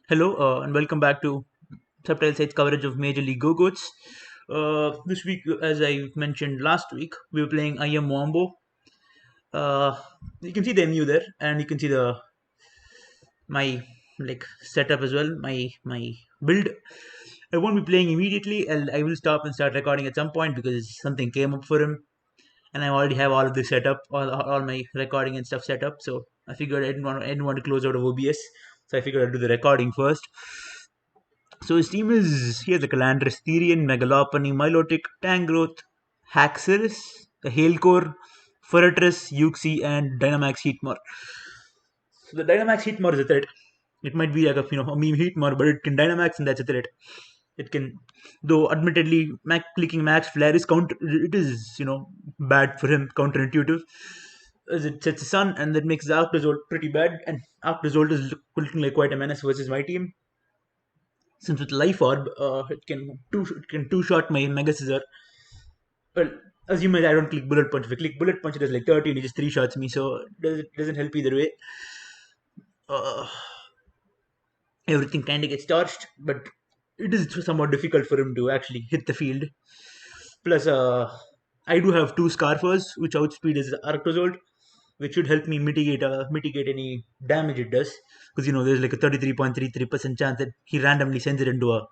Hello and welcome back to Subtle Sites coverage of Major League Go-Goats. This week, as I mentioned last week, we were playing I Am Wombo. You can see the MU there, and you can see the my setup as well. My build. I won't be playing immediately. I will stop and start recording at some point because something came up for him, and I already have all of this set up, all my recording and stuff set up. So I figured I didn't want to close out of OBS, so I figured I'd do the recording first. So his team is he has like a Landris, Therian, Megalopony, Milotic, Tangrowth, Haxorus, a Hailcore, Ferretress, Uxie, and Dynamax Heatmor. So the Dynamax Heatmor is a threat. It might be like a meme Heatmor, but it can Dynamax and that's a threat. It can, though admittedly, clicking Max Flare is It is bad for him, counterintuitive, as it sets the sun, and that makes the Arc result pretty bad. And Arc result is looking like quite a menace versus my team. Since with Life Orb, it can two shot my Mega Scissor. Well, assume I don't click Bullet Punch. If I click Bullet Punch, it does like 30 and it just three shots me. So it doesn't help either way. Uh, Everything kind of gets torched, but it is somewhat difficult for him to actually hit the field. Plus, I do have two Scarfers, which outspeed his Arc result, which should help me mitigate any damage it does. Because there's like a 33.33% chance that he randomly sends it into a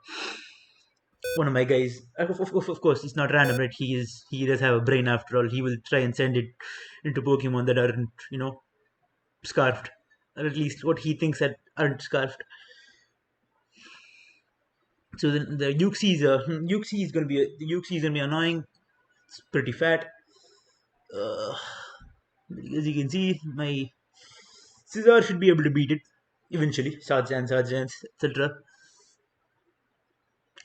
one of my guys. Of course, it's not random, right? He does have a brain after all. He will try and send it into Pokemon that aren't scarfed, or at least what he thinks that aren't scarfed. So the Uxie is gonna be annoying. It's pretty fat. Uh, as you can see, my Scizor should be able to beat it eventually. Sarge Dance, etc.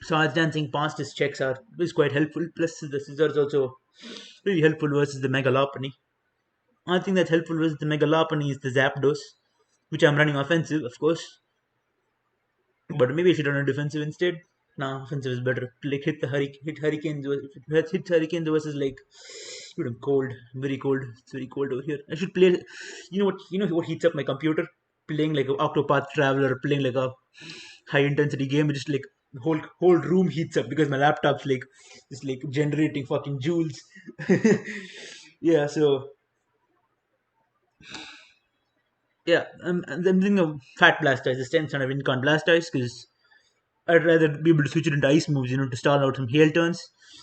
Sarge dancing past his checks is quite helpful. Plus the Scizor is also really helpful versus the Megalopony. Only thing that's helpful versus the Megalopony is the Zapdos, which I'm running offensive, of course. But maybe I should run a defensive instead. Nah, offensive is better. Like hit Hurricanes. If it hits Hurricanes versus like, cold, very cold. It's very cold over here. I should play. You know what heats up my computer? Playing like a Octopath Traveler, playing like a high intensity game. Just like the whole room heats up because my laptop's like just like generating fucking joules. Yeah, so yeah, I'm thinking of Fat Blastoise, the 10 son of Incon Blastoise, because I'd rather be able to switch it into ice moves, to stall out some hail turns.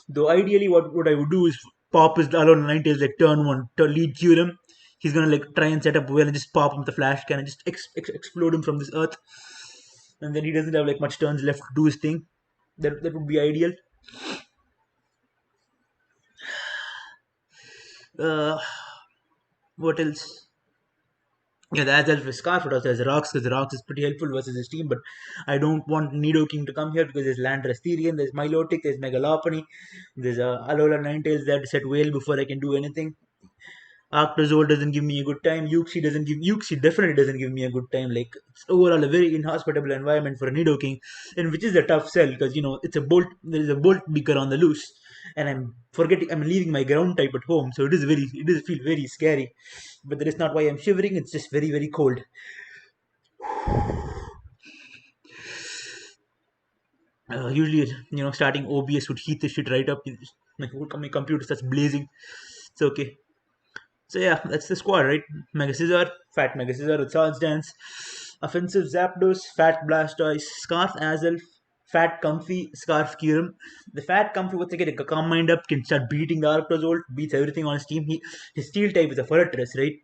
Though ideally, what I would do is pop his alone Ninetales like turn one to lead cure him. He's gonna like try and set up well and just pop him with the flash can and just explode him from this earth, and then he doesn't have like much turns left to do his thing. That would be ideal. Uh, what else? Yeah, the Azelf is Scarf, but also has Rocks, because the Rocks is pretty helpful versus his team. But I don't want Nidoking to come here because there's Landorus Therian, there's Milotic, there's Megalopony, there's Alola Ninetales there to set Whale before I can do anything. Arctozol doesn't give me a good time. Uxie definitely doesn't give me a good time. Like it's overall a very inhospitable environment for a Nidoking, and which is a tough sell because it's a bolt. There is a bolt beaker on the loose, and I'm leaving my ground type at home, so it does feel very scary. But that is not why I'm shivering. It's just very very cold. Usually, starting OBS would heat the shit right up. My computer starts blazing. It's okay. So yeah, that's the squad, right? Mega Scizor, Fat Mega Scizor with Charge Dance, Offensive Zapdos, Fat Blastoise, Scarf Azelf, Fat Comfy, Scarf Kyurem. The Fat Comfy, once again, a calm mind up, can start beating the Arctozolt, beats everything on his team. His Steel type is a Ferretress, right?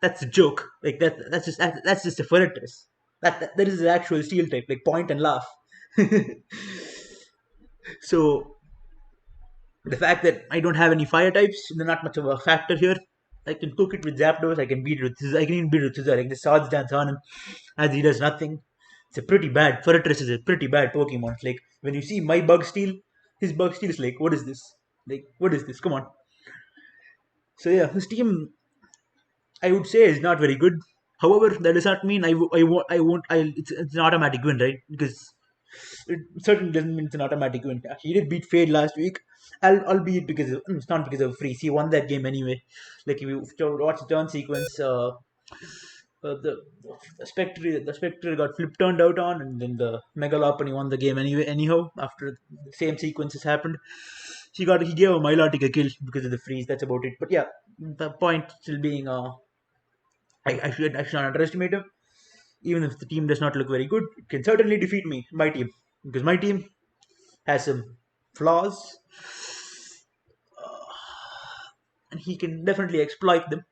That's a joke. Like that's just a Ferretress. That is the actual Steel type. Like point and laugh. So the fact that I don't have any fire types, they're not much of a factor here. I can cook it with Zapdos. I can beat it with Scissor. I can even beat it with Scissor. I can just Swords Dance on him as he does nothing. It's a pretty bad. Ferretress is a pretty bad Pokemon. Like when you see my Bug Steel, his Bug Steel is like, what is this? Like, what is this? Come on. So yeah, his team, I would say, is not very good. However, that does not mean it's an automatic win, right? Because it certainly doesn't mean it's an automatic win. He did beat Fade last week, albeit it's not because of freeze. He won that game anyway. Like if you watch the turn sequence, the Spectre got flip turned out on, and then the Megalopony won the game anyway. Anyhow, after the same sequences happened, he gave a Milotic a kill because of the freeze. That's about it. But yeah, the point still being, I should not underestimate him. Even if the team does not look very good, it can certainly defeat my team, because my team has some flaws, and he can definitely exploit them.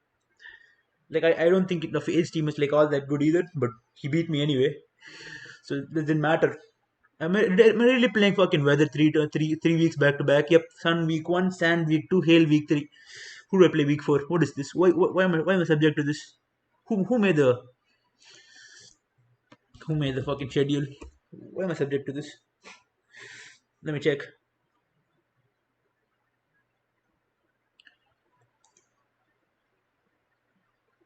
Like I don't think his team is like all that good either, but he beat me anyway, so it doesn't matter. I'm really playing fucking weather three weeks back to back. Yep, sun week 1, sand week 2, hail week 3. Who do I play week 4? What is this? Why am I subject to this? Who made the fucking schedule? Why am I subject to this? Let me check.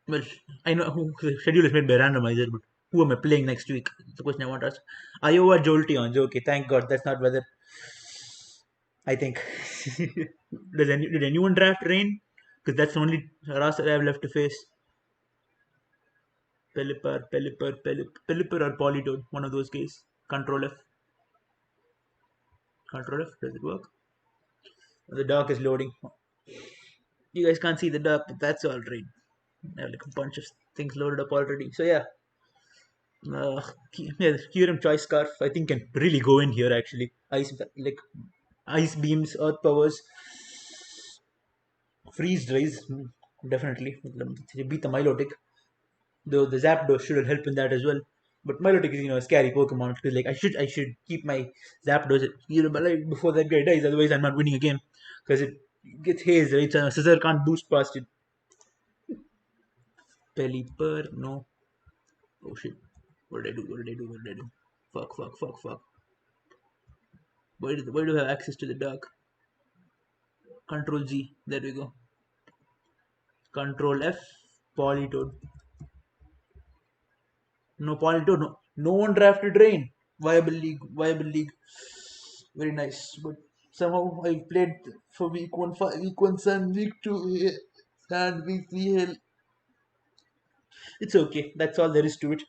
Well, I know who the schedule is made by randomizer, but who am I playing next week? That's the question I want to ask. Iowa Jolteons. Okay, thank God that's not weather. I think. Did anyone draft rain? Because that's the only roster I have left to face. Pelipper or Politoad. One of those guys. Control F. Control F. Does it work? The dock is loading. You guys can't see the dock, but that's alright. I have like a bunch of things loaded up already. So yeah. Yeah, Kyurem Choice Scarf I think can really go in here actually. Ice beams, earth powers, freeze dries, definitely. Beat the Milotic. Though the Zapdos should help in that as well. But Milotic is a scary Pokemon, because like I should keep my Zapdos alive before that guy dies, otherwise I'm not winning a game. Because it gets haze, right? So Scissor can't boost past it. Pelipper, no. Oh shit. What did I do? Fuck. Why do I have access to the dark? Control G. There we go. Control F. Politoad. No Politoad. No one drafted Rain. Viable league. Very nice. But somehow I played for week 1, week 1 Sun, week 2 Sand, week 3 Hell. It's okay. That's all there is to it.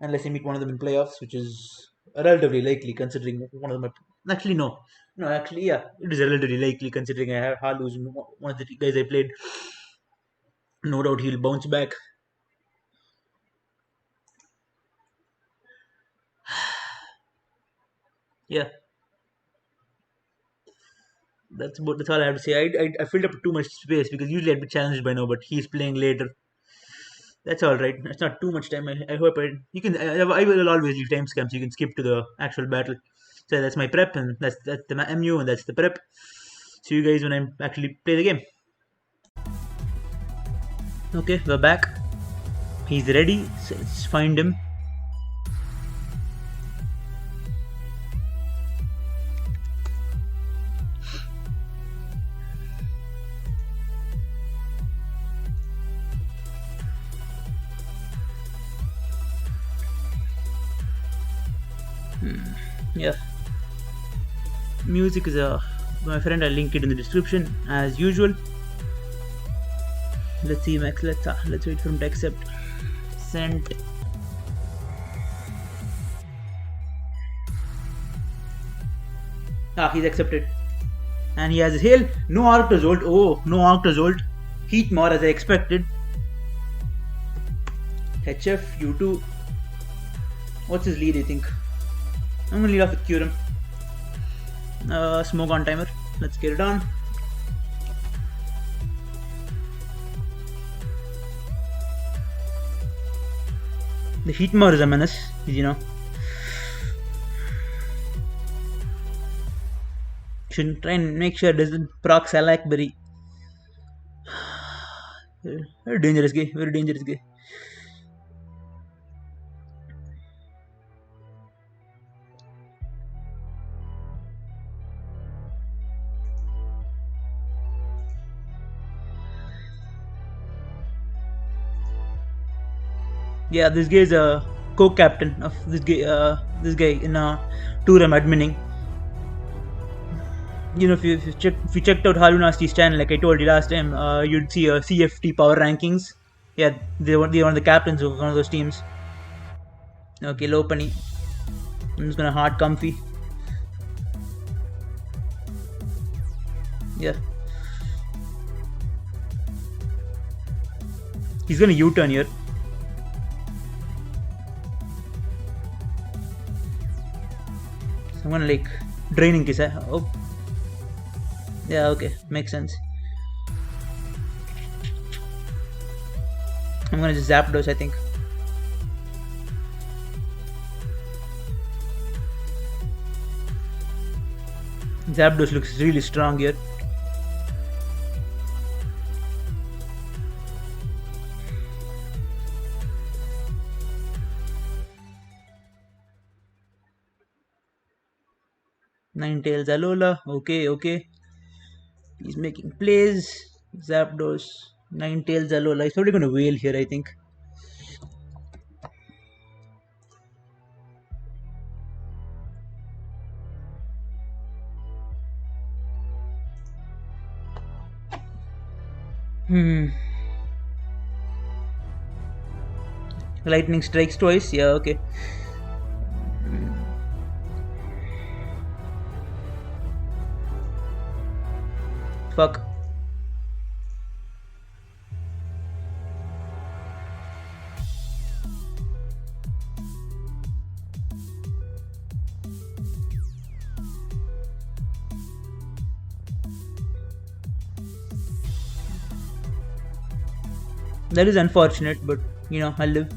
Unless I meet one of them in playoffs, which is relatively likely considering one of them. Actually, no. Actually, yeah, it is relatively likely considering I have Halu's one of the guys I played. No doubt he'll bounce back. Yeah. That's all I have to say. I filled up too much space because usually I'd be challenged by now, but he's playing later. That's all right. It's not too much time. I hope you can. I will always leave time scams. So you can skip to the actual battle. So that's my prep, and that's the MU, and that's the prep. See you guys when I actually play the game. Okay, we're back. He's ready. So let's find him. Yeah. Music is my friend. I'll link it in the description as usual. Let's see, Max. Let's wait for him to accept. Sent. He's accepted. And he has his hail. No Arctozolt. Oh, no Arctozolt. Heatmor as I expected. HF, U2. What's his lead, I think? I'm gonna lead off with Kyurem. Smoke on timer. Let's get it on. The Heatmor is a menace, Should try and make sure it doesn't proc Salakberry. Very dangerous guy. Yeah, this guy is a co-captain of this guy in tour I'm adminning. If you checked out Halunasti's channel, like I told you last time, you'd see a CFT power rankings. Yeah, they were the captains of one of those teams. Okay, low punny. I'm just gonna hard comfy. Yeah. He's gonna U-turn here. So I'm gonna like draining kiss. Oh. Yeah, okay. Makes sense. I'm gonna just Zapdos, I think. Zapdos looks really strong here. Ninetales Alola. Okay, okay. He's making plays. Zapdos. Ninetales Alola. He's probably gonna wail here, I think. Lightning strikes twice. Yeah, okay. Fuck. That is unfortunate, but I'll live.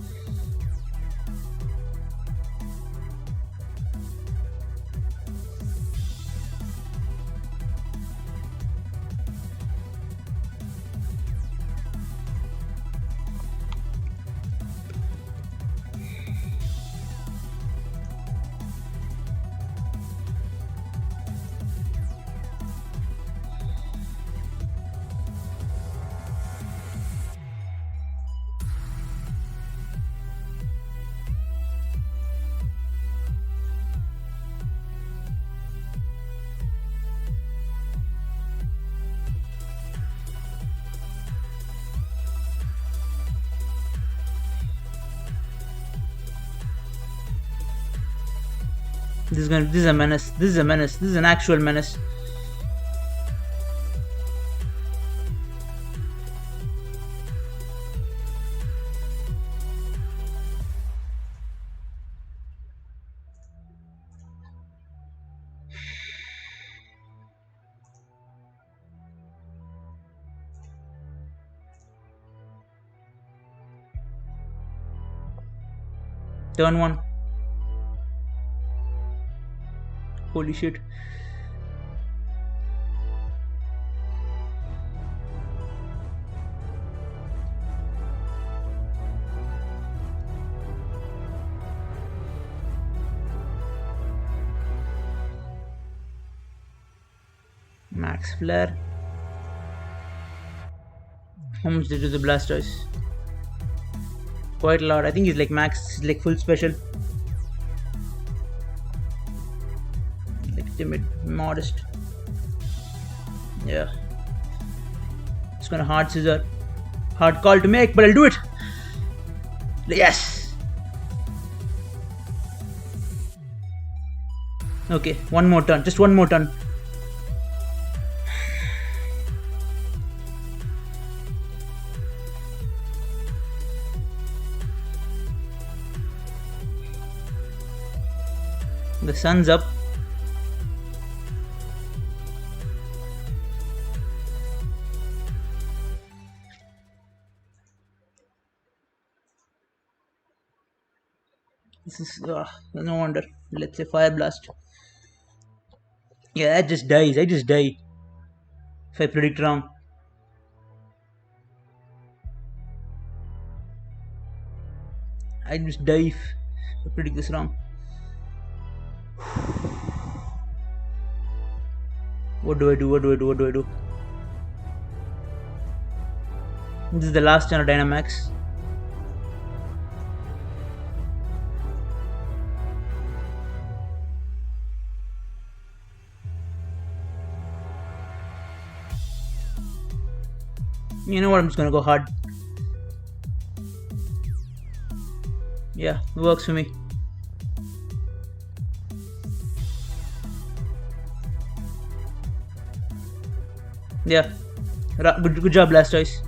This is a menace. This is a menace. This is an actual menace. Turn one. Holy shit. Max Flare. How much did the Blastoise? Quite a lot. I think he's like max, like full special. Like timid, modest. Yeah. It's gonna hard scissor. Hard call to make, but I'll do it. Yes. Okay, one more turn. Just one more turn. The sun's up. This is no wonder. Let's say Fire Blast. Yeah, that just dies. I just die if I predict wrong. I just die if I predict this wrong. What do I do? What do I do? What do I do? This is the last turn of Dynamax. You know what? I'm just gonna go hard. Yeah, works for me. Yeah, good job, Blastoise.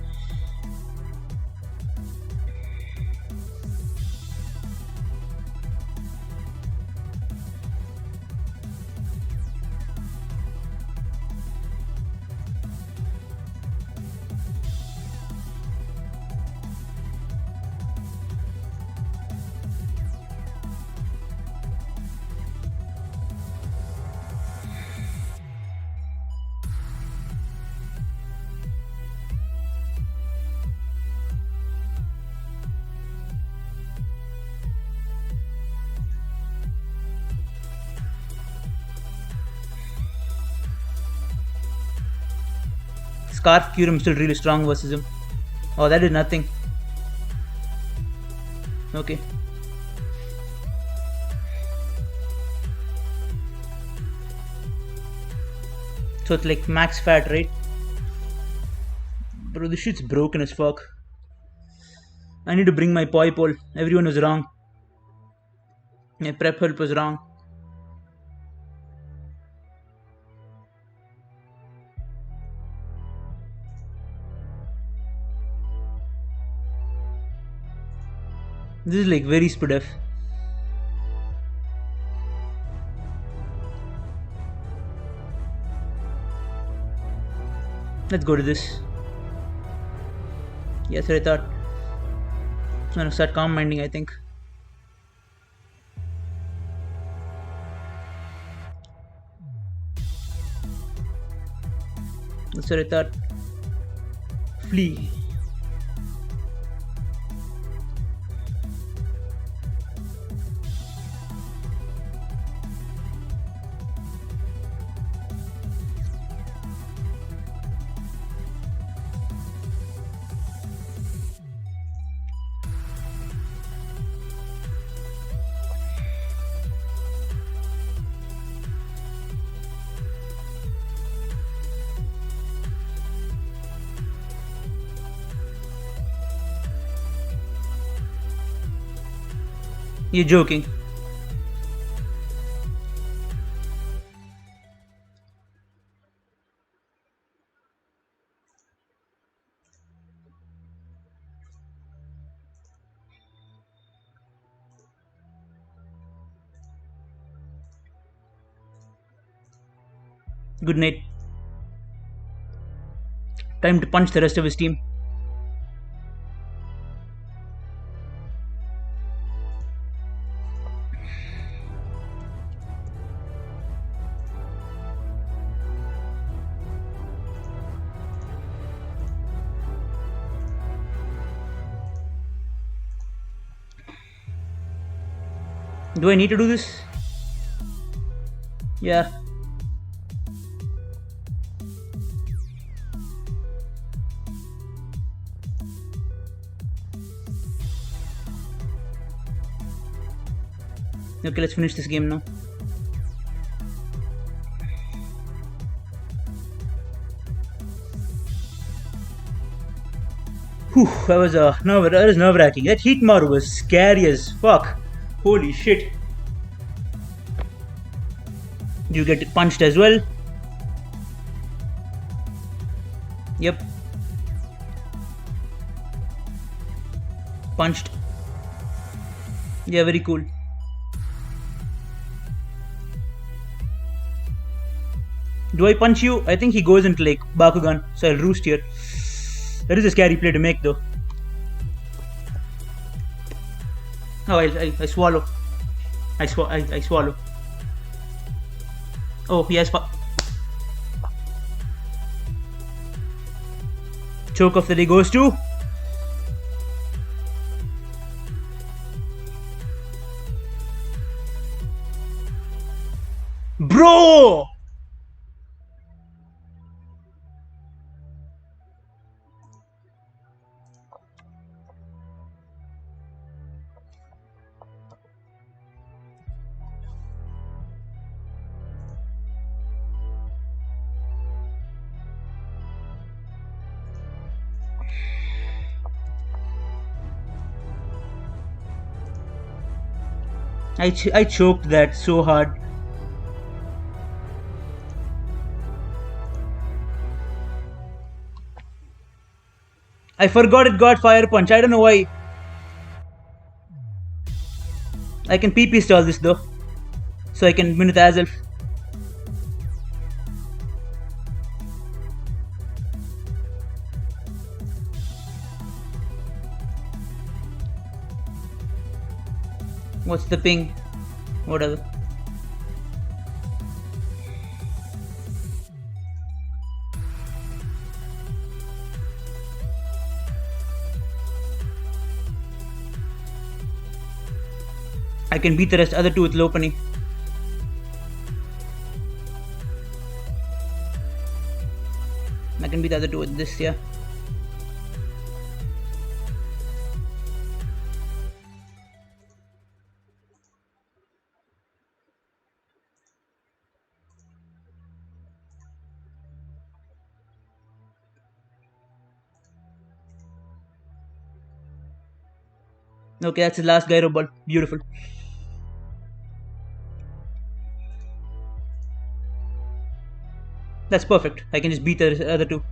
Scarf Kyurem still really strong versus him. Oh, that did nothing. Okay. So it's like max fat, right? Bro, this shit's broken as fuck. I need to bring my poi pole. Everyone was wrong. My prep help was wrong. This is like very SPDF. Let's go to this. Yes, I thought. It's gonna start calm minding, I think. That's what I thought. Flee. You're joking. Good night. Time to punch the rest of his team. Do I need to do this? Yeah. Okay, let's finish this game now. Whew, that was nerve-wracking. That Heatmor was scary as fuck. Holy shit. You get punched as well. Yep. Punched. Yeah, very cool. Do I punch you? I think he goes into like Bakugan, so I'll roost here. That is a scary play to make though. Oh, I swallow. I swallow. Oh, he has choke off that he goes to. Bro! I choked that so hard. I forgot it got fire punch. I don't know why. I can PP stall this though. So I can win with Azelf. What's the ping? Whatever. I can beat the rest other two with Lopunny. I can beat the other two with this, yeah. Okay, that's the last gyro ball. Beautiful. That's perfect. I can just beat the other two.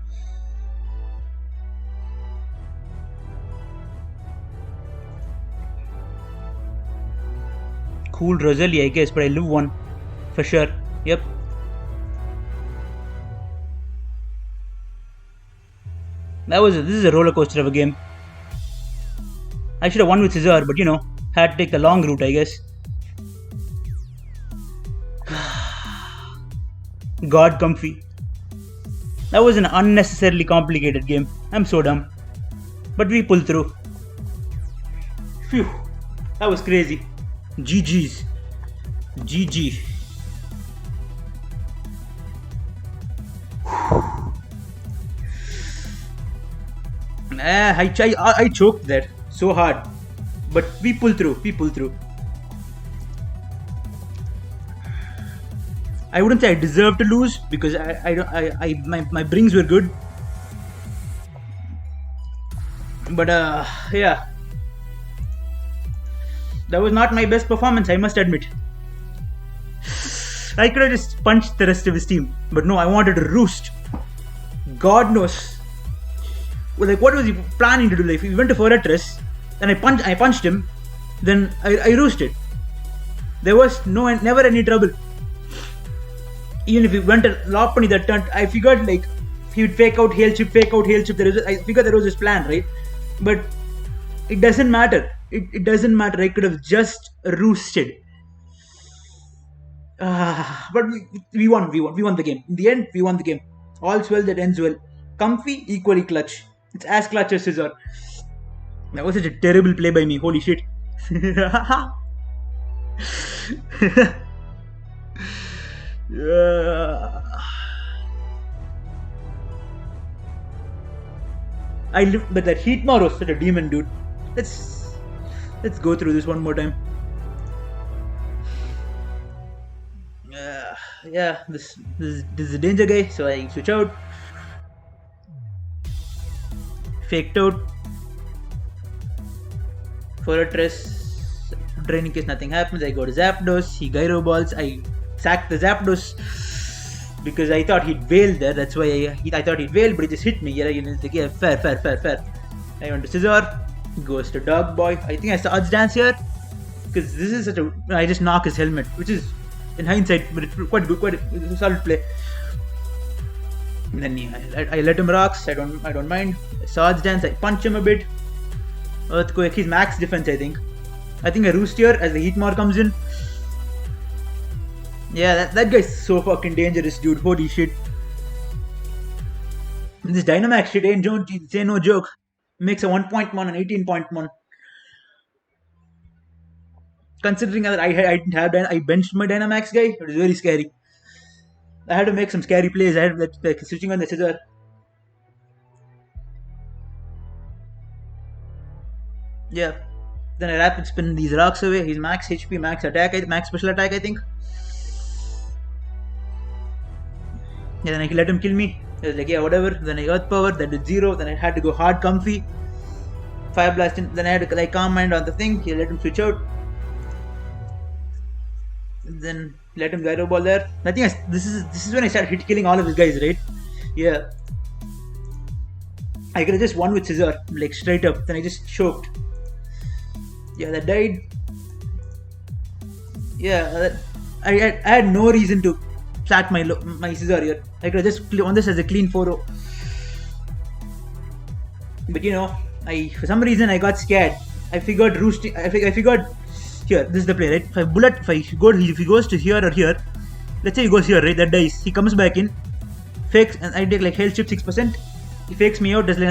Cool Rosalie, I guess, but I live one. For sure. Yep. This is a roller coaster of a game. I should have won with Scissor, but had to take the long route, I guess. God comfy. That was an unnecessarily complicated game. I'm so dumb. But we pulled through. Phew. That was crazy. GG's. GG. I choked there so hard. But we pulled through. I wouldn't say I deserved to lose because my brings were good. But yeah. That was not my best performance, I must admit. I could have just punched the rest of his team. But no, I wanted to roost. God knows. Well, like, what was he planning to do? Like, if he went to Fortress, and I punched him, then I roosted. There was never any trouble. Even if he went to Lopunny that turn, I figured like he would fake out hail chip. I figured there was this plan, right? But it doesn't matter. It doesn't matter. I could have just roosted. But we won the game. In the end, we won the game. All's well that ends well. Comfy, equally clutch. It's as clutch as Scissor. That was such a terrible play by me. Holy shit. But that Heatmor was such a demon, dude. Let's go through this one more time. Yeah, this is a danger guy, so I switch out. Faked out. Fortress. Drain in case nothing happens. I go to Zapdos. He gyro balls. I sacked the Zapdos because I thought he'd wail there. That's why I thought he'd wail, but he just hit me. Yeah, fair. I went to Scissor. Goes to Dog Boy. I think I saw Odds Dance here because this is I just knock his helmet, which is in hindsight, but it's quite good, quite a solid play. And then I let him rocks. I don't mind. I saw Odds Dance. I punch him a bit. Earthquake. He's max defense, I think. I roost here as the Heatmor comes in. Yeah, that guy's so fucking dangerous, dude. Holy shit. This Dynamax shit ain't no joke. Makes a 1.1 and 18.1. Considering that I didn't have I benched my Dynamax guy, it was very scary. I had to make some scary plays. I had like switching on the Scissor. Yeah. Then I rapid spin these rocks away. He's max HP, max attack, max special attack, I think. Yeah, then I let him kill me. I was like, yeah, whatever. Then I Earth Power, that did 0. Then I had to go hard comfy. Fire Blast in. Then I had to like calm mind on the thing. He let him switch out. Then let him gyro ball there. I think this is when I started killing all of his guys, right? Yeah. I could have just won with scissor, like straight up. Then I just choked. Yeah, that died. Yeah, I had no reason to sack my scissor here. I could have just won this as a clean 4-0. But for some reason I got scared. I figured roosting. I figured here. This is the play, right? If he goes to here or here, let's say he goes here, right? That dies. He comes back in, fakes, and I take like health chip 6%. He fakes me out. Does like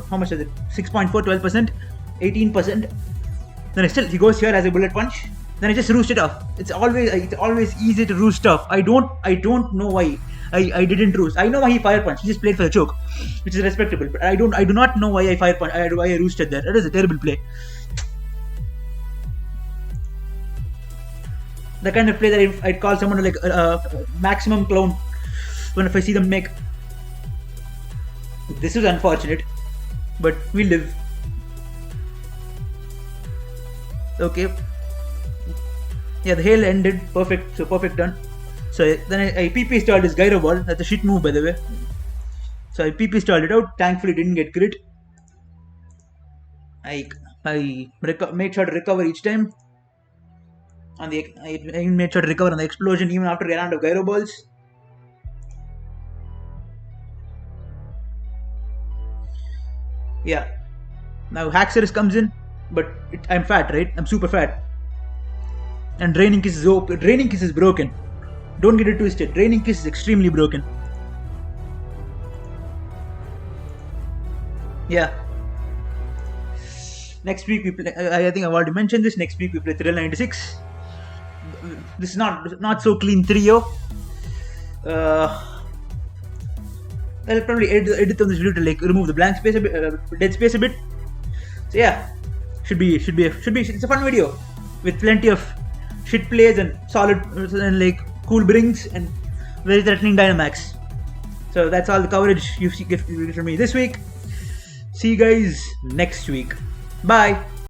how much is it? 6.4, 12%, 18%. Then he goes here as a bullet punch. Then I just roost it off. It's always easy to roost off. I don't know why I didn't roost. I know why he fire punch. He just played for the choke, which is respectable. But I do not know why I fire punch. Why I roosted there. That is a terrible play. The kind of play that I'd call someone like maximum clown when if I see them make. This is unfortunate, but we live. Okay. Yeah, the hail ended. Perfect. So perfect done. So then I PP stalled his gyro ball. That's a shit move, by the way. So I PP stalled it out. Thankfully, didn't get crit. I made sure to recover each time. I made sure to recover on the explosion even after I ran out of gyro balls. Yeah. Now Haxorus comes in, but I'm fat, right? I'm super fat. And Draining Kiss is open. Draining Kiss is broken. Don't get it twisted. Draining Kiss is extremely broken. Yeah. Next week we play. I think I've already mentioned this. Next week we play Thrill 96. This is not so clean trio. I'll probably edit on this video to like remove the blank space a bit, dead space a bit. So yeah, should be. It's a fun video with plenty of shit plays and solid and like cool brings and very threatening Dynamax. So that's all the coverage you get from me this week. See you guys next week. Bye.